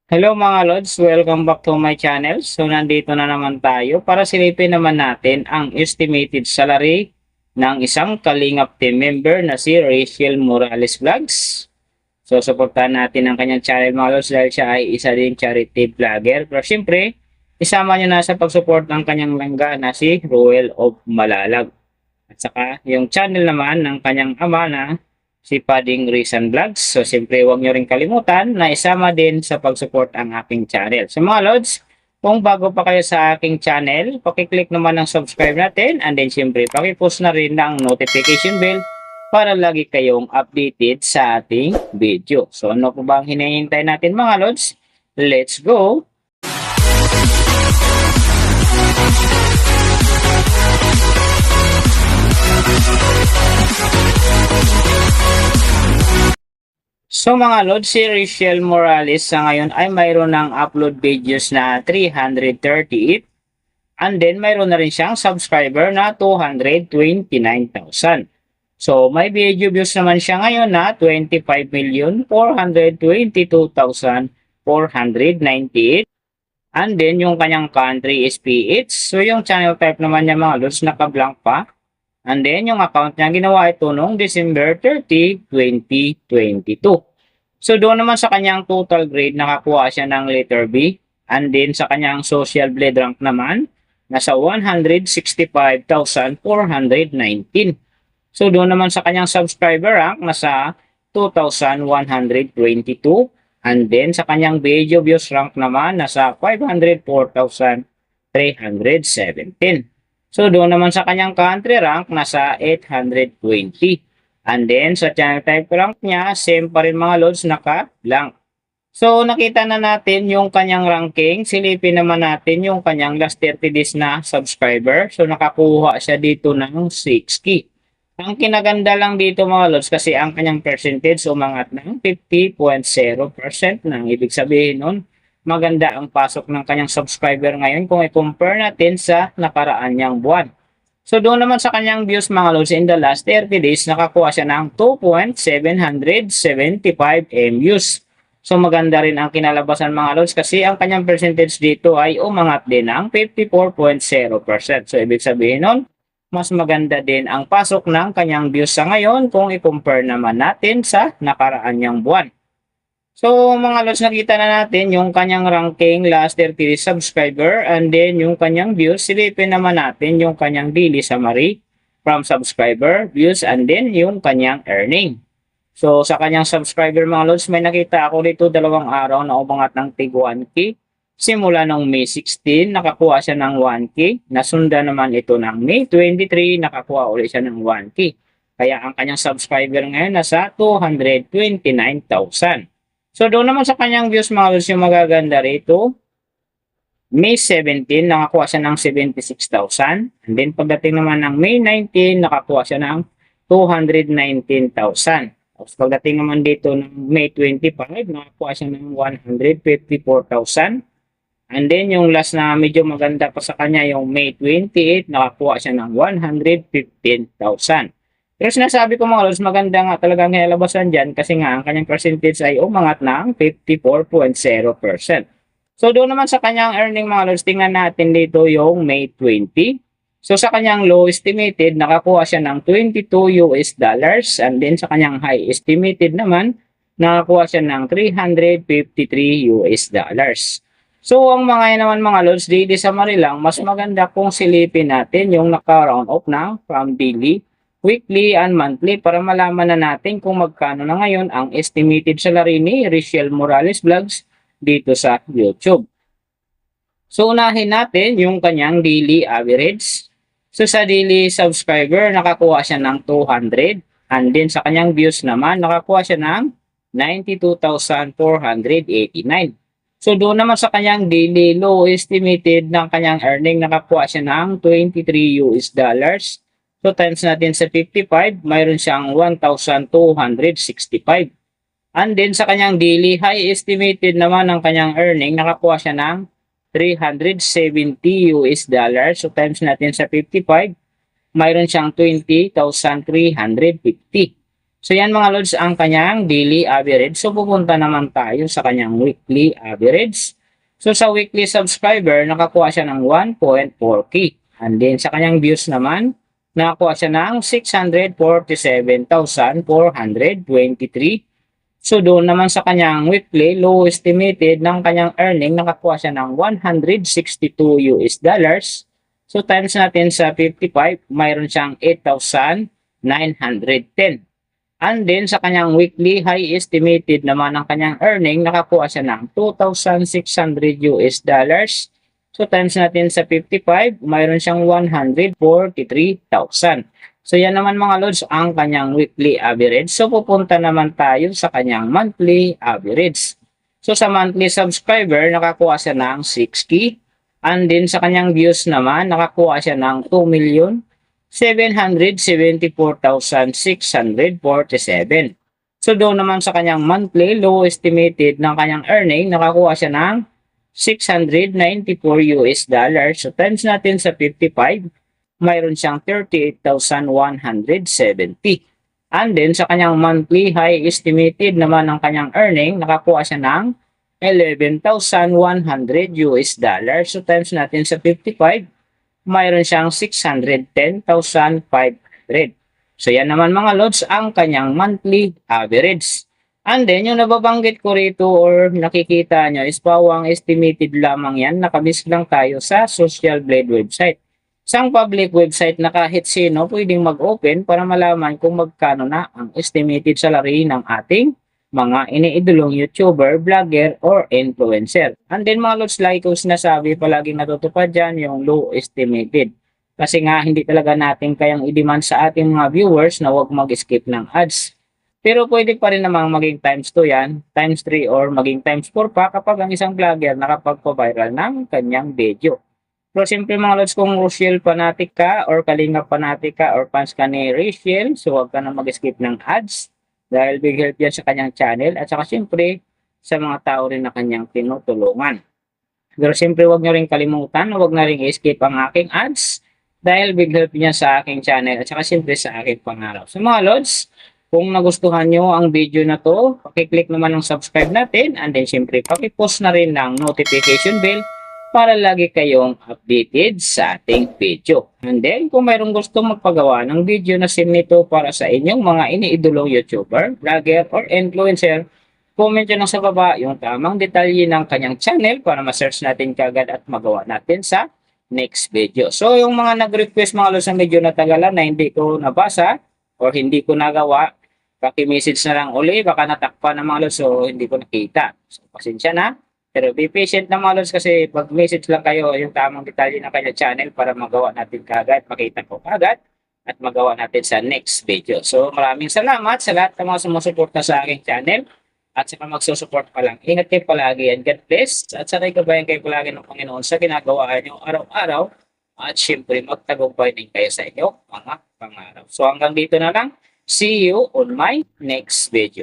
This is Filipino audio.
Hello mga Lods, welcome back to my channel. So nandito na naman tayo para silipin naman natin ang estimated salary ng isang Kalingap team member na si Rachel Morales Vlogs. So suportahan natin ang kanyang channel mga Lods dahil siya ay isa din charity vlogger. Pero syempre, isama nyo na sa pag-support ng kanyang langga na si Ruel of Malalag. At saka yung channel naman ng kanyang ama na si Pading Rizan Vlogs. So, siyempre, huwag nyo rin kalimutan na isama din sa pag-support ang aking channel. So, mga Lods, kung bago pa kayo sa aking channel, pakiclick naman ng subscribe natin and then, siyempre, pakipost na rin ng notification bell para lagi kayong updated sa ating video. So, ano po ba ang hinihintay natin, mga Lods? Let's go! So mga Lord, si Rachel Morales sa ngayon ay mayroon ng upload videos na 338 and then mayroon na rin siyang subscriber na 229,000. So may video views naman siya ngayon na 25,422,498 and then yung kanyang country is PH. So yung channel type naman niya mga Lords naka-blank pa. And then, yung account niya, ginawa ito noong December 30, 2022. So, doon naman sa kanyang total grade, nakakuha siya ng letter B. And then, sa kanyang social blade rank naman, nasa 165,419. So, doon naman sa kanyang subscriber rank, nasa 2,122. And then, sa kanyang video views rank naman, nasa 504,317. So, doon naman sa kanyang country rank, nasa 820. And then, sa channel type rank niya, same pa rin mga Lods, naka-blank. So, nakita na natin yung kanyang ranking. Silipin naman natin yung kanyang last 30 days na subscriber. So, nakakuha siya dito ng 6K. Ang kinaganda lang dito mga Lods, kasi ang kanyang percentage umangat ng 50.0%. Nang ibig sabihin nun, maganda ang pasok ng kanyang subscriber ngayon kung i-compare natin sa nakaraan niyang buwan. So doon naman sa kanyang views mga Lods, in the last 30 days, nakakuha siya ng 2.775 MUs. So maganda rin ang kinalabasan mga Lods kasi ang kanyang percentage dito ay umangat din ng 54.0%. So ibig sabihin nun, mas maganda din ang pasok ng kanyang views sa ngayon kung i-compare naman natin sa nakaraan niyang buwan. So mga Lods, nakita na natin yung kanyang ranking last 30 subscriber and then yung kanyang views. Silipin naman natin yung kanyang daily summary from subscriber, views, and then yung kanyang earning. So sa kanyang subscriber mga Lods, may nakita ako dito 2 araw na umangat ng tig 1K. Simula nung May 16, nakakuha siya ng 1K. Nasundan naman ito ng May 23, nakakuha ulit siya ng 1K. Kaya ang kanyang subscriber ngayon nasa 229,000. So, doon naman sa kanyang views mga Lods, yung magaganda rito, May 17, nakakuha siya ng 76,000. And then, pagdating naman ng May 19, nakakuha siya ng 219,000. Tapos, pagdating naman dito ng May 25, nakakuha siya ng 154,000. And then, yung last na medyo maganda pa sa kanya, yung May 28, nakakuha siya ng 115,000. Pero sinasabi ko mga Lods, maganda nga talaga ang kinalabasan dyan kasi nga ang kanyang percentage ay umangat ng 54.0%. So doon naman sa kanyang earning mga Lods, tingnan natin dito yung May 20. So sa kanyang low estimated, nakakuha siya ng $22 and then sa kanyang high estimated naman, nakakuha siya ng $353. So ang mga yan naman mga Lods, daily summary lang, mas maganda kung silipin natin yung naka-round off na from daily, weekly and monthly para malaman na natin kung magkano na ngayon ang estimated salary ni Rachel Morales Vlogs dito sa YouTube. So unahin natin yung kanyang daily average. So sa daily subscriber, nakakuha siya ng 200 and then sa kanyang views naman, nakakuha siya ng 92,489. So doon naman sa kanyang daily low estimated ng kanyang earning, nakakuha siya ng $23. So, times natin sa 55, mayroon siyang 1,265. And then, sa kanyang daily high estimated naman ng kanyang earning, nakakuha siya ng $370. So, times natin sa 55, mayroon siyang 20,350. So yan mga lods ang kanyang daily average. So pupunta naman tayo sa kanyang weekly average. So sa weekly subscriber, nakakuha siya ng 1.4K. And then sa kanyang views naman, nakakuha siya ng 647,423. So doon naman sa kanyang weekly, low estimated ng kanyang earning, nakakuha siya ng 162 US dollars. So times natin sa 55, mayroon siyang 8,910. And then sa kanyang weekly high estimated naman ng kanyang earning, nakakuha siya ng 2,600 US dollars. So times natin sa 55, mayroon siyang 143,000. So yan naman mga lods ang kanyang weekly average. So pupunta naman tayo sa kanyang monthly average. So sa monthly subscriber, nakakuha siya ng 6K. And then sa kanyang views naman, nakakuha siya ng 2,774,647. So doon naman sa kanyang monthly, low estimated ng kanyang earning, nakakuha siya ng 694 US dollars. So times natin sa 55, mayroon siyang 38,170. And then sa kanyang monthly high estimated naman ng kanyang earning, nakakuha siya ng 11,100 US dollars. So times natin sa 55, mayroon siyang 610,500. So yan naman mga lods ang kanyang monthly average. And then yung nababanggit ko rito or nakikita nyo is pawang estimated lamang yan. Nakabis lang tayo sa Social Blade website. Isang public website na kahit sino pwedeng mag-open para malaman kung magkano na ang estimated salary ng ating mga iniidolong YouTuber, vlogger, or influencer. And then mga lods, like ko sinasabi, palaging natutupad dyan yung low estimated. Kasi nga hindi talaga natin kayang i-demand sa ating mga viewers na huwag mag-skip ng ads. Pero pwede pa rin namang maging times 2 yan, times 3 or maging times 4 pa kapag ang isang vlogger nakapagpa-viral ng kanyang video. Pero siyempre mga lods, kung Rociel fanatic ka or Kalingap fanatic ka or fans ka ni Rociel, so huwag ka na mag-skip ng ads dahil big help yan sa kanyang channel at saka siyempre sa mga tao rin na kanyang tinutulungan. Pero siyempre huwag nyo rin kalimutan, huwag na rin i-skip ang aking ads dahil big help niya sa aking channel at saka siyempre sa aking pangaraw. So mga lods, kung nagustuhan nyo ang video na to, pakiclick naman ng subscribe natin and then siyempre pakipost na rin ng notification bell para lagi kayong updated sa ating video. And then kung mayroong gusto magpagawa ng video na sim nito para sa inyong mga iniidolong YouTuber, vlogger, or influencer, comment nyo lang sa baba yung tamang detalye ng kanyang channel para ma-search natin kagad at magawa natin sa next video. So yung mga nag-request mga lods ng medyo natagalan na hindi ko nabasa or hindi ko nagawa, paki-message na lang uli, baka natakpan ng mga lods so hindi ko nakita. So pasensya na. Pero be patient na mga lods kasi pag message lang kayo yung tamang detalye ng kanyang channel para magawa natin kagad, makita ko kagad at magawa natin sa next video. So maraming salamat sa lahat ng mga sumusuporta sa aking channel at saka magsusupport pa lang. Ingat kayo palagi and God bless at saka ikabayan kayo palagi ng Panginoon sa ginagawa nyo araw-araw at syempre magtagumpay din kayo sa inyong mga pangarap. So hanggang dito na lang. See you on my next video.